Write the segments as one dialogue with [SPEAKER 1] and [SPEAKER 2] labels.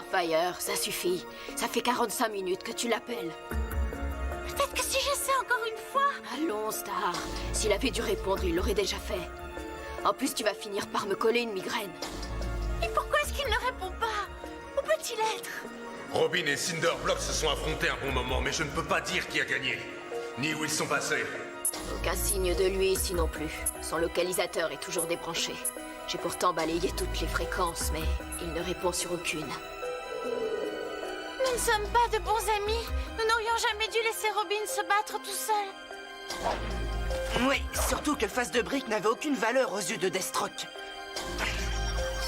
[SPEAKER 1] Starfire, ça suffit. Ça fait 45 minutes que tu l'appelles.
[SPEAKER 2] Peut-être que si j'essaie encore une fois...
[SPEAKER 1] Allons, Star. S'il avait dû répondre, il l'aurait déjà fait. En plus, tu vas finir par me coller une migraine.
[SPEAKER 2] Et pourquoi est-ce qu'il ne répond pas? Où peut-il être?
[SPEAKER 3] Robin et Cinderblock se sont affrontés un bon moment, mais je ne peux pas dire qui a gagné. Ni où ils sont passés.
[SPEAKER 1] Aucun signe de lui ici non plus. Son localisateur est toujours débranché. J'ai pourtant balayé toutes les fréquences, mais il ne répond sur aucune.
[SPEAKER 2] Nous ne sommes pas de bons amis. Nous n'aurions jamais dû laisser Robin se battre tout seul.
[SPEAKER 4] Oui, surtout que Face de Brique n'avait aucune valeur aux yeux de Deathstroke.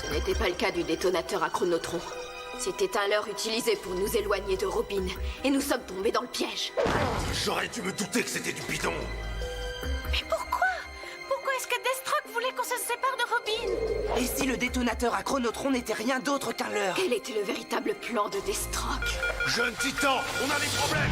[SPEAKER 1] Ce n'était pas le cas du détonateur à chronotron. C'était un leurre utilisé pour nous éloigner de Robin, et nous sommes tombés dans le piège.
[SPEAKER 3] J'aurais dû me douter que c'était du bidon.
[SPEAKER 2] Mais pourquoi? Pourquoi est-ce que Deathstroke voulait qu'on se sépare de Robin?
[SPEAKER 4] Et si le détonateur à chronotron n'était rien d'autre qu'un leurre?
[SPEAKER 1] Quel était le véritable plan de Deathstroke?
[SPEAKER 3] Jeune titan, on a des problèmes.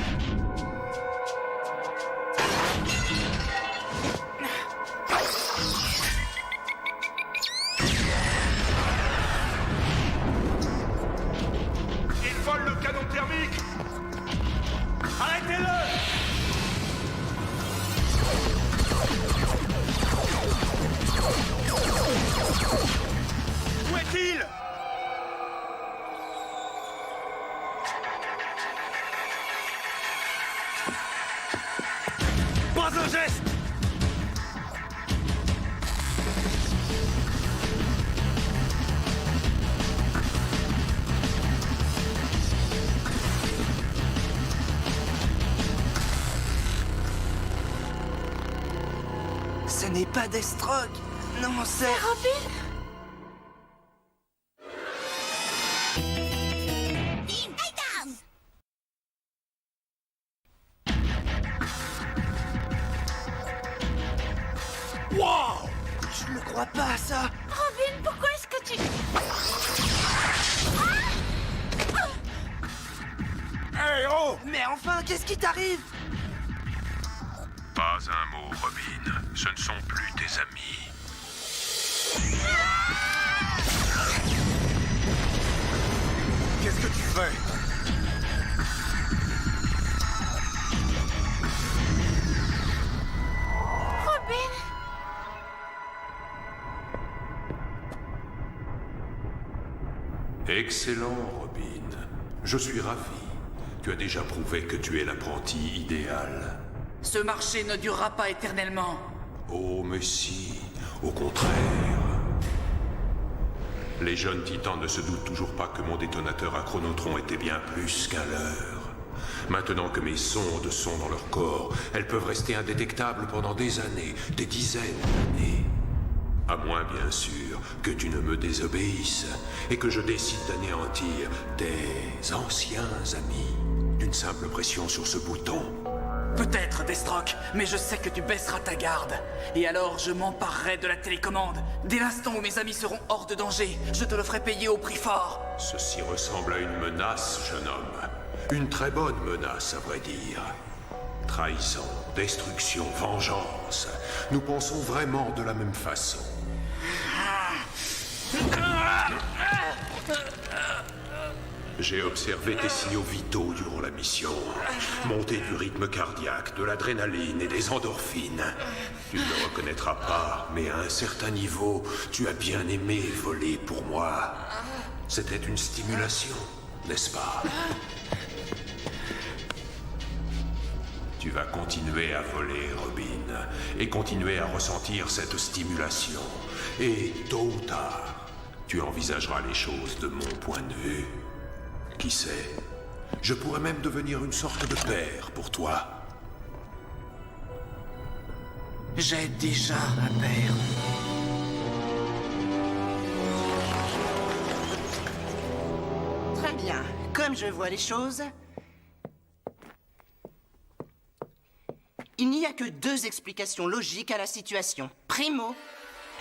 [SPEAKER 3] Il vole le canon thermique. Arrêtez-le. Où est-il? Pas un geste.
[SPEAKER 4] Ce n'est pas Deathstroke. Non, c'est...
[SPEAKER 2] Robin?
[SPEAKER 3] Wow.
[SPEAKER 4] Je ne crois pas à ça.
[SPEAKER 2] Robin, pourquoi est-ce que tu...
[SPEAKER 3] Hey, oh.
[SPEAKER 4] Mais enfin, qu'est-ce qui t'arrive?
[SPEAKER 5] Pas un mot, Robin. Ce ne sont plus tes amis.
[SPEAKER 3] Qu'est-ce que tu fais?
[SPEAKER 2] Robin?
[SPEAKER 5] Excellent, Robin. Je suis ravi. Tu as déjà prouvé que tu es l'apprenti idéal.
[SPEAKER 6] Ce marché ne durera pas éternellement.
[SPEAKER 5] Oh, mais si. Au contraire. Les jeunes titans ne se doutent toujours pas que mon détonateur à chronotron était bien plus qu'un leurre. Maintenant que mes sondes sont dans leur corps, elles peuvent rester indétectables pendant des années, des dizaines d'années. À moins, bien sûr, que tu ne me désobéisses et que je décide d'anéantir tes anciens amis d'une simple pression sur ce bouton.
[SPEAKER 6] Peut-être, Deathstroke, mais je sais que tu baisseras ta garde. Et alors, je m'emparerai de la télécommande. Dès l'instant où mes amis seront hors de danger, je te le ferai payer au prix fort.
[SPEAKER 5] Ceci ressemble à une menace, jeune homme. Une très bonne menace, à vrai dire. Trahison, destruction, vengeance. Nous pensons vraiment de la même façon. J'ai observé tes signaux vitaux durant la mission. Montée du rythme cardiaque, de l'adrénaline et des endorphines. Tu ne le reconnaîtras pas, mais à un certain niveau, tu as bien aimé voler pour moi. C'était une stimulation, n'est-ce pas? Tu vas continuer à voler, Robin, et continuer à ressentir cette stimulation. Et tôt ou tard, tu envisageras les choses de mon point de vue. Qui sait? Je pourrais même devenir une sorte de père pour toi.
[SPEAKER 6] J'ai déjà un père.
[SPEAKER 4] Très bien. Comme je vois les choses... Il n'y a que deux explications logiques à la situation. Primo,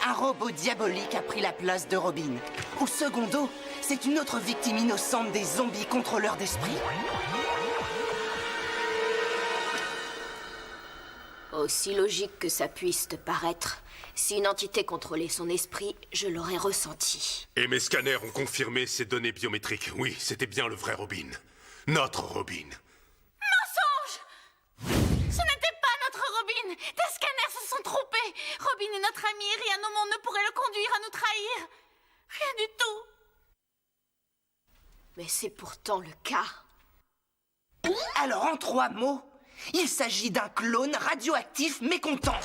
[SPEAKER 4] un robot diabolique a pris la place de Robin. Ou secondo, c'est une autre victime innocente des zombies contrôleurs d'esprit.
[SPEAKER 1] Aussi logique que ça puisse te paraître, si une entité contrôlait son esprit, je l'aurais ressenti.
[SPEAKER 3] Et mes scanners ont confirmé ces données biométriques. Oui, c'était bien le vrai Robin. Notre Robin.
[SPEAKER 2] Mensonge! Ce n'était pas notre Robin! Tes scanners se sont trompés! Robin est notre ami et rien au monde ne pourrait le conduire à nous trahir! Rien du tout!
[SPEAKER 1] Mais c'est pourtant le cas.
[SPEAKER 4] Alors, en 3 mots, il s'agit d'un clone radioactif mécontent.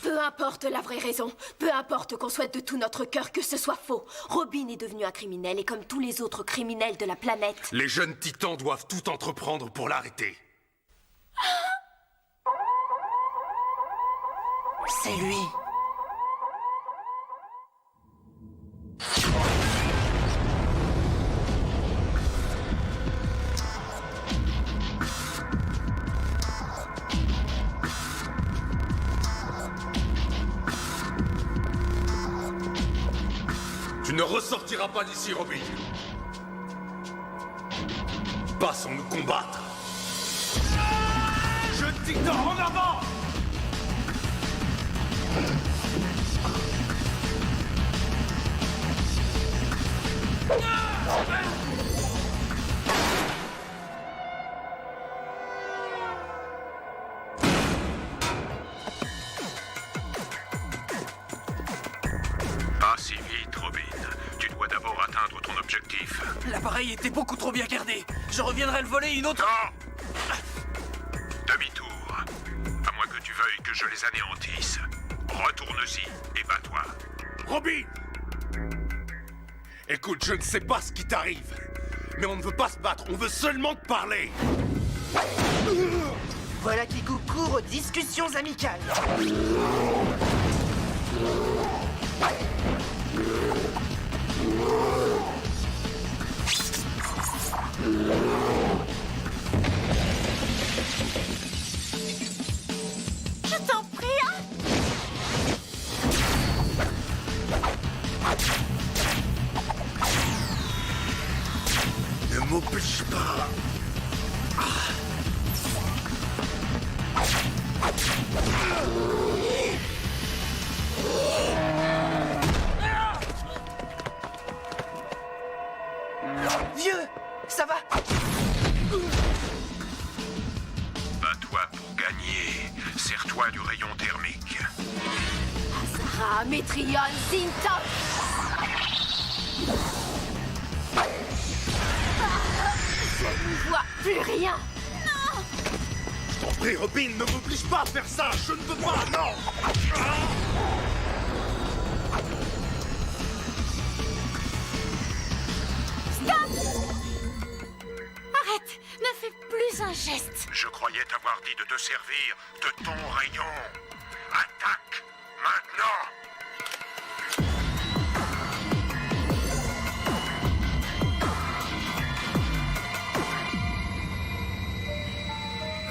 [SPEAKER 1] Peu importe la vraie raison, peu importe qu'on souhaite de tout notre cœur que ce soit faux, Robin est devenu un criminel et comme tous les autres criminels de la planète.
[SPEAKER 3] Les jeunes titans doivent tout entreprendre pour l'arrêter.
[SPEAKER 4] C'est lui.
[SPEAKER 3] Tu ne ressortiras pas d'ici, Robin. Pas sans nous combattre. Jeune titan, en avant!
[SPEAKER 5] Pas si vite, Robin. Tu dois d'abord atteindre ton objectif.
[SPEAKER 6] L'appareil était beaucoup trop bien gardé. Je reviendrai le voler une autre...
[SPEAKER 5] Non! Demi-tour. À moins que tu veuilles que je les anéantisse. Retourne-y et bats-toi.
[SPEAKER 3] Robin! Écoute, je ne sais pas ce qui t'arrive. Mais on ne veut pas se battre, on veut seulement te parler.
[SPEAKER 4] Voilà qui concourt aux discussions amicales.
[SPEAKER 2] Je t'en prie, hein?
[SPEAKER 3] Ne m'oblige pas.
[SPEAKER 4] Vieux, ça va?
[SPEAKER 5] Bats-toi pour gagner. Sers-toi du rayon thermique.
[SPEAKER 1] Azara, Metrion, Zintok! Je ne vois plus rien!
[SPEAKER 3] Je t'en prie, Robin, ne m'oblige pas à faire ça. Je ne peux pas, non.
[SPEAKER 2] Arrête! Ne fais plus un geste!
[SPEAKER 5] Je croyais t'avoir dit de te servir de ton rayon. Attaque maintenant!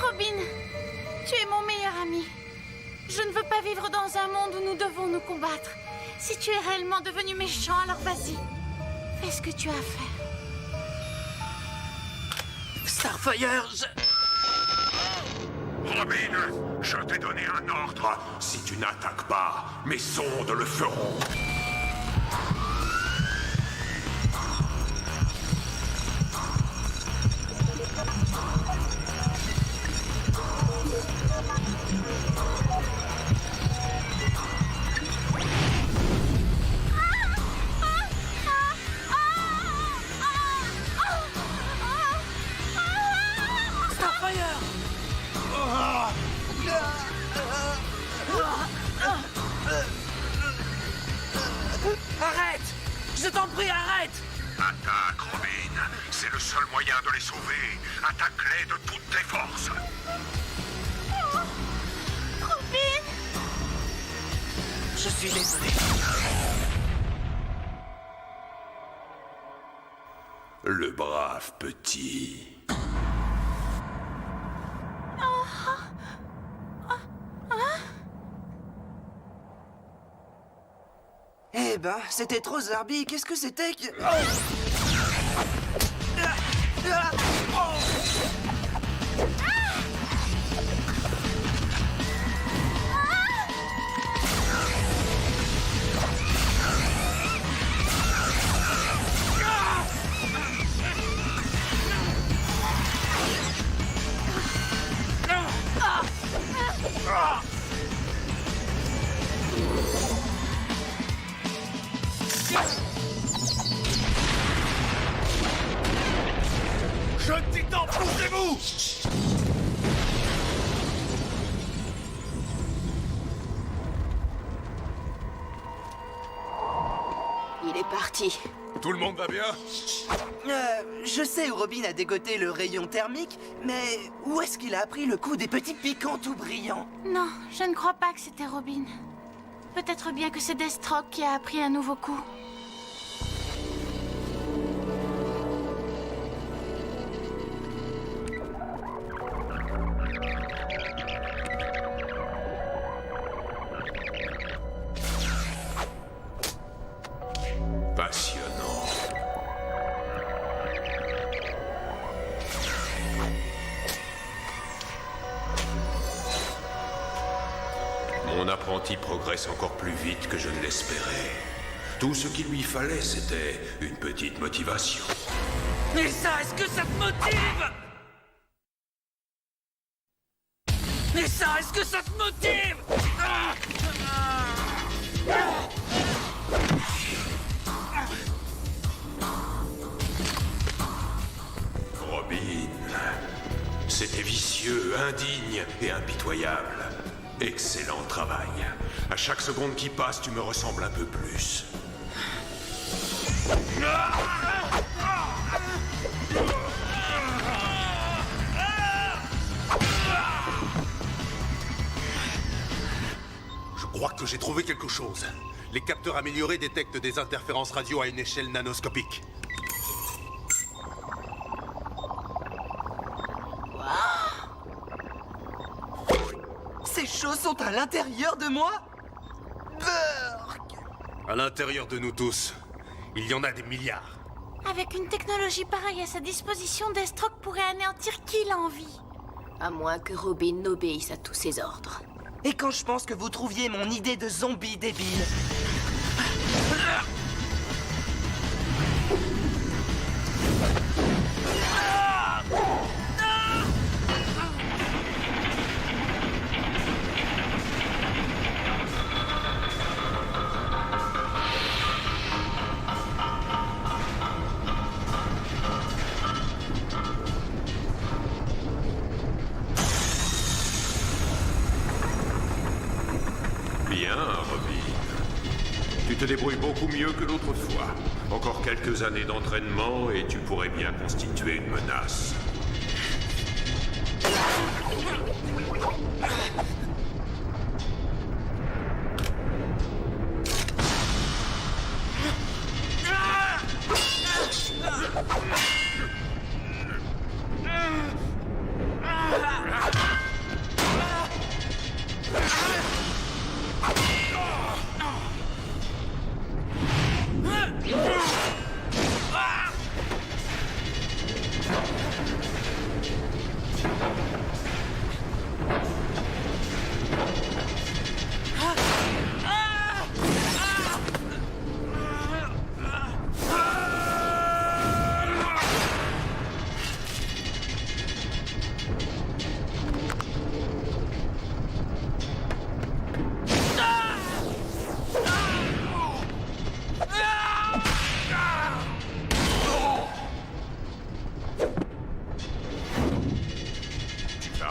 [SPEAKER 2] Robin, tu es mon meilleur ami. Je ne veux pas vivre dans un monde où nous devons nous combattre. Si tu es réellement devenu méchant, alors vas-y. Fais ce que tu as à faire.
[SPEAKER 6] Starfire,
[SPEAKER 5] Robin, je t'ai donné un ordre. Si tu n'attaques pas, mes sondes le feront.
[SPEAKER 6] Starfire! Arrête! Je t'en prie, arrête!
[SPEAKER 5] Attaque, Robin. C'est le seul moyen de les sauver. Attaque-les de toutes tes forces.
[SPEAKER 2] Robin!
[SPEAKER 6] Je suis désolé.
[SPEAKER 5] Le brave petit.
[SPEAKER 4] Eh ben, c'était trop zarbi. Qu'est-ce que c'était que...
[SPEAKER 3] Jeune titan, poussez-vous!
[SPEAKER 1] Il est parti.
[SPEAKER 3] Tout le monde va bien?
[SPEAKER 4] Je sais où Robin a dégoté le rayon thermique, mais où est-ce qu'il a appris le coup des petits piquants tout brillants?
[SPEAKER 2] Non, je ne crois pas que c'était Robin. Peut-être bien que c'est Deathstroke qui a appris un nouveau coup.
[SPEAKER 5] Passionnant. Mon apprenti progresse encore plus vite que je ne l'espérais. Tout ce qu'il lui fallait, c'était une petite motivation.
[SPEAKER 6] Mais ça, est-ce que ça te motive? Mais ça, est-ce que ça te motive?
[SPEAKER 5] Robin, c'était vicieux, indigne et impitoyable. Excellent travail. À chaque seconde qui passe, tu me ressembles un peu plus.
[SPEAKER 3] Je crois que j'ai trouvé quelque chose. Les capteurs améliorés détectent des interférences radio à une échelle nanoscopique.
[SPEAKER 4] Ces choses sont à l'intérieur de moi? Burk!
[SPEAKER 3] À l'intérieur de nous tous, il y en a des milliards.
[SPEAKER 2] Avec une technologie pareille à sa disposition, Deathstroke pourrait anéantir qui il a envie.
[SPEAKER 1] À moins que Robin n'obéisse à tous ses ordres.
[SPEAKER 4] Et quand je pense que vous trouviez mon idée de zombie débile?
[SPEAKER 5] Bien, Robin. Tu te débrouilles beaucoup mieux que l'autre fois. Encore quelques années d'entraînement et tu pourrais bien constituer une menace.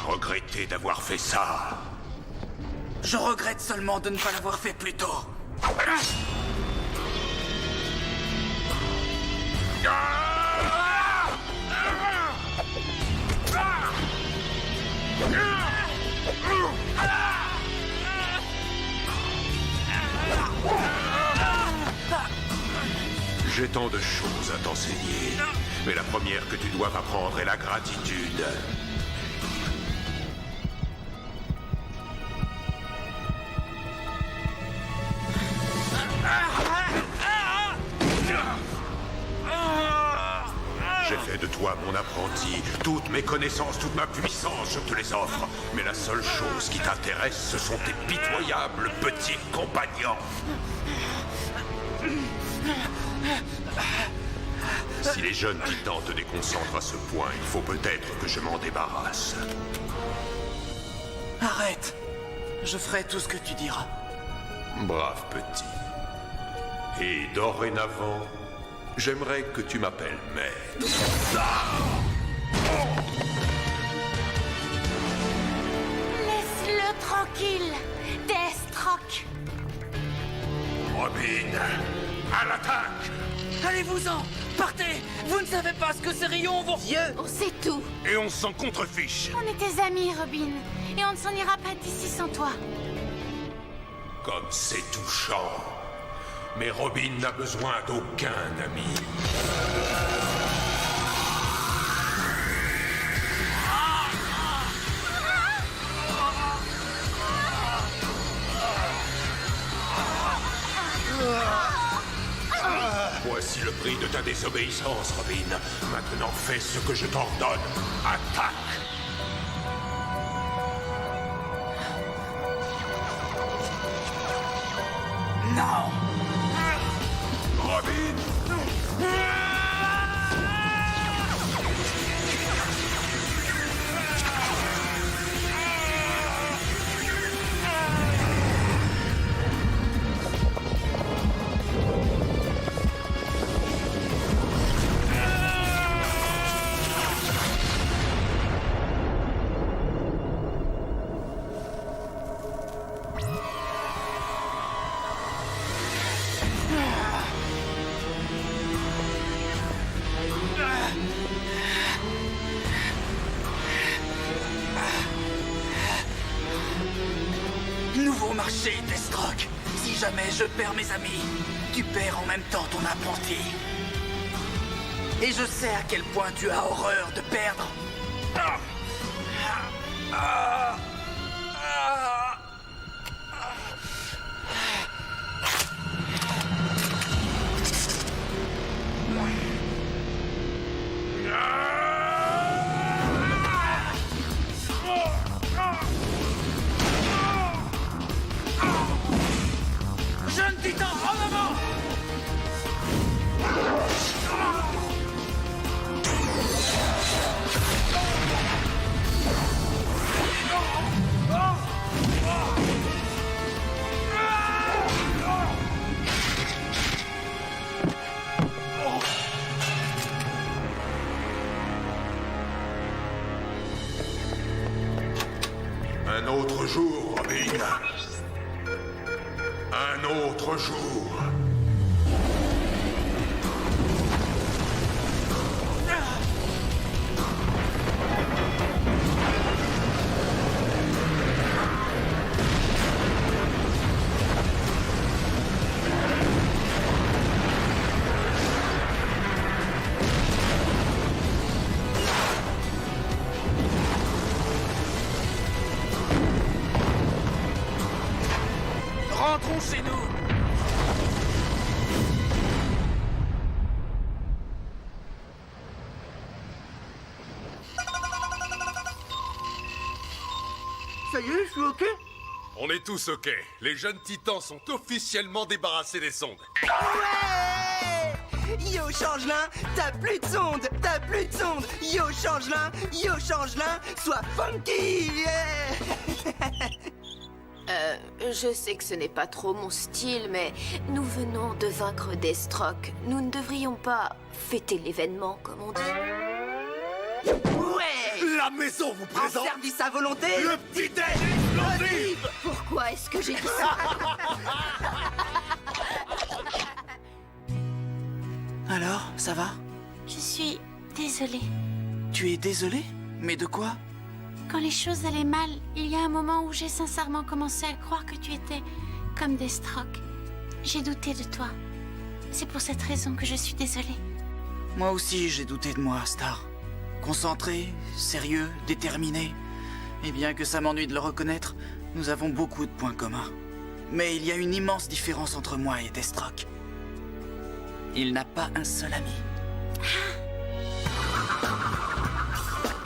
[SPEAKER 5] Regretter d'avoir fait ça.
[SPEAKER 6] Je regrette seulement de ne pas l'avoir fait plus tôt.
[SPEAKER 5] J'ai tant de choses à t'enseigner. Mais la première que tu dois apprendre est la gratitude. J'ai fait de toi mon apprenti. Toutes mes connaissances, toute ma puissance, je te les offre. Mais la seule chose qui t'intéresse, ce sont tes pitoyables petits compagnons. Si les jeunes titans te déconcentrent à ce point, il faut peut-être que je m'en débarrasse.
[SPEAKER 6] Arrête. Je ferai tout ce que tu diras.
[SPEAKER 5] Brave petit. Et dorénavant, j'aimerais que tu m'appelles maître.
[SPEAKER 2] tranquille, Deathstroke.
[SPEAKER 5] Robin, à l'attaque!
[SPEAKER 6] Allez-vous-en! Partez! Vous ne savez pas ce que ces rayons vont...
[SPEAKER 4] Dieu!
[SPEAKER 1] On sait tout.
[SPEAKER 3] Et on s'en contrefiche.
[SPEAKER 2] On est tes amis, Robin, et on ne s'en ira pas d'ici sans toi.
[SPEAKER 5] Comme c'est touchant. Mais Robin n'a besoin d'aucun ami. Voici le prix de ta désobéissance, Robin. Maintenant, fais ce que je t'ordonne. Attaque!
[SPEAKER 6] Non!
[SPEAKER 5] Robin!
[SPEAKER 6] Nouveau marché, Deathstroke. Si jamais je perds mes amis, tu perds en même temps ton apprenti. Et je sais à quel point tu as horreur de perdre. Jeune titan, en avant!
[SPEAKER 5] Un autre jour, Robin. Un autre jour.
[SPEAKER 6] Rentrons chez nous.
[SPEAKER 4] Ça y est, je suis ok?
[SPEAKER 3] On est tous ok. Les jeunes titans sont officiellement débarrassés des sondes.
[SPEAKER 4] Ouais! Yo Changelin, t'as plus de sonde, t'as plus de sonde. Yo Changelin, sois funky!
[SPEAKER 1] Je sais que ce n'est pas trop mon style, mais nous venons de vaincre Deathstroke. Nous ne devrions pas fêter l'événement, comme on dit.
[SPEAKER 4] Ouais!
[SPEAKER 3] La maison vous
[SPEAKER 4] En service à volonté!
[SPEAKER 3] le petit dé explosif!
[SPEAKER 1] Pourquoi est-ce que j'ai dit ça?
[SPEAKER 6] Alors, ça va?
[SPEAKER 2] Je suis désolée.
[SPEAKER 6] Tu es désolé? Mais de quoi?
[SPEAKER 2] Quand les choses allaient mal, il y a un moment où j'ai sincèrement commencé à croire que tu étais comme Deathstroke. J'ai douté de toi. C'est pour cette raison que je suis désolée.
[SPEAKER 6] Moi aussi, j'ai douté de moi, Star. Concentré, sérieux, déterminé. Et bien que ça m'ennuie de le reconnaître, nous avons beaucoup de points communs. Mais il y a une immense différence entre moi et Deathstroke. Il n'a pas un seul ami.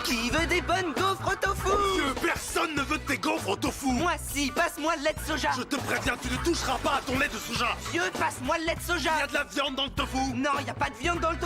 [SPEAKER 4] Qui veut des bonnes gaufres au tofu?
[SPEAKER 3] Personne ne veut de tes gaufres au tofu!
[SPEAKER 4] Moi si, passe-moi le lait de soja!
[SPEAKER 3] Je te préviens, tu ne toucheras pas à ton lait de soja!
[SPEAKER 4] Dieu, passe-moi le lait de soja!
[SPEAKER 3] Il y a de la viande dans le tofu!
[SPEAKER 4] Non, y a pas de viande dans le